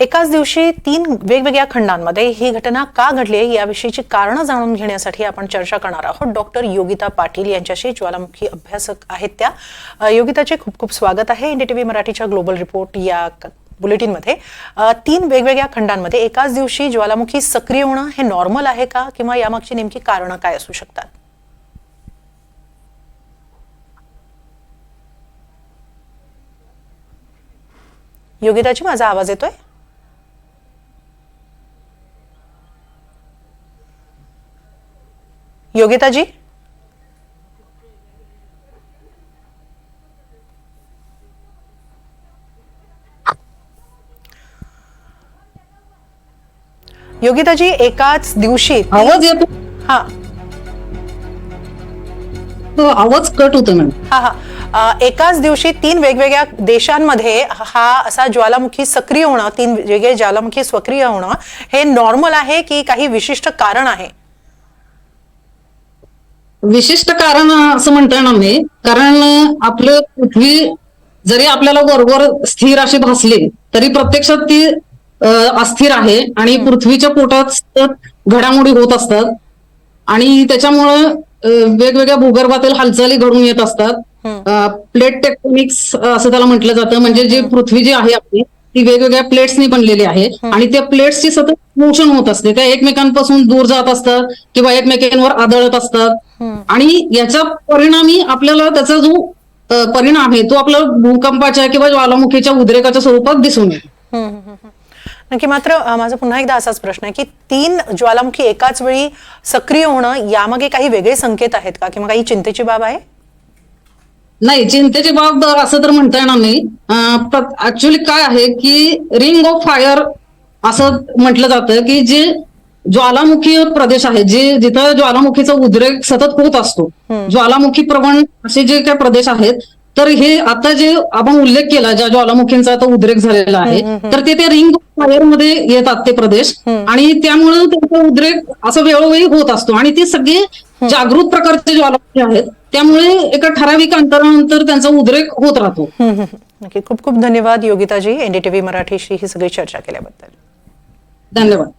एकाच दिवशी 3 वेगवेगळ्या खंडांमध्ये ही घटना का घडली याविषयीची कारणं जाणून घेण्यासाठी आपण चर्चा करणार आहोत। डॉक्टर योगिता पाटील यांच्याशी ज्वालामुखी अभ्यासक आहेत त्या। योगिताचे खूप खूप स्वागत आहे एनडीटीव्ही मराठीच्या ग्लोबल रिपोर्ट या बुलेटिनमध्ये। 3 वेगवेगळ्या खंडांमध्ये एकाच दिवशी ज्वालामुखी सक्रिय होणं हे नॉर्मल आहे का किंवा यामागची नेमकी कारणं काय असू शकतात? योगिताजी, माझा आवाज येतोय? योगिताजी, योगिताजी एकाच दिवशी आवाज येतो? हा तो आवाज कट होतो मॅडम। हा एकाच दिवशी 3 वेगवेगळ्या देशांमध्ये हा असा ज्वालामुखी सक्रिय होणं, 3 वेगवेगळे ज्वालामुखी सक्रिय होणं हे नॉर्मल आहे की काही विशिष्ट कारण आहे? विशिष्ट कारण असं म्हणता येणार नाही, कारण आपलं पृथ्वी जरी आपल्याला वरवर स्थिर अशी भासली तरी प्रत्यक्षात ती अस्थिर आहे आणि पृथ्वीच्या पोटात सतत घडामोडी होत असतात आणि त्याच्यामुळं वेगवेगळ्या भूगर्भातील हालचाली घडून येत असतात। प्लेट टेक्टोनिक्स असं त्याला म्हटलं जातं, म्हणजे जी पृथ्वी जी आहे आपली ती वेगवेगळ्या प्लेट्सनी बनलेली आहे आणि त्या प्लेट्सची सतत मोशन होत असते, त्या एकमेकांपासून दूर जात असतात किंवा एकमेकांवर आदळत असतात आणि याच्या परिणामी आपल्याला त्याचा जो परिणाम आहे तो आपल्या भूकंपाच्या किंवा ज्वालामुखीच्या उद्रेकाच्या स्वरूपात दिसून येतो। नक्की। मात्र माझा पुन्हा एकदा असाच प्रश्न आहे की 3 ज्वालामुखी एकाच वेळी सक्रिय होणं यामागे काही वेगळे संकेत आहेत का किंवा काही चिंतेची बाब आहे? नाही, चिंतेची बाब असं तर म्हणता येणार नाही। ऍक्च्युअली काय आहे की रिंग ऑफ फायर असं म्हटलं जातं की जे ज्वालामुखी प्रदेश आहे, जिथं ज्वालामुखीचा उद्रेक सतत होत असतो, ज्वालामुखी प्रवण असे जे काही प्रदेश आहेत, तर हे आता जे आपण उल्लेख केला ज्या ज्वालामुखींचा आता उद्रेक झालेला आहे तर ते रिंग ऑफ फायर मध्ये येतात ते प्रदेश आणि त्यामुळे त्यांचा उद्रेक असं वेळोवेळी होत असतो आणि ती सगळी जागृत प्रकारचे ज्वालामुखी आहेत, त्यामुळे एका ठराविक अंतरानंतर त्यांचा उद्रेक होत राहतो। नक्की। खूप खूप धन्यवाद योगिताजी एनडीटीव्ही मराठीशी ही सगळी चर्चा केल्याबद्दल। धन्यवाद।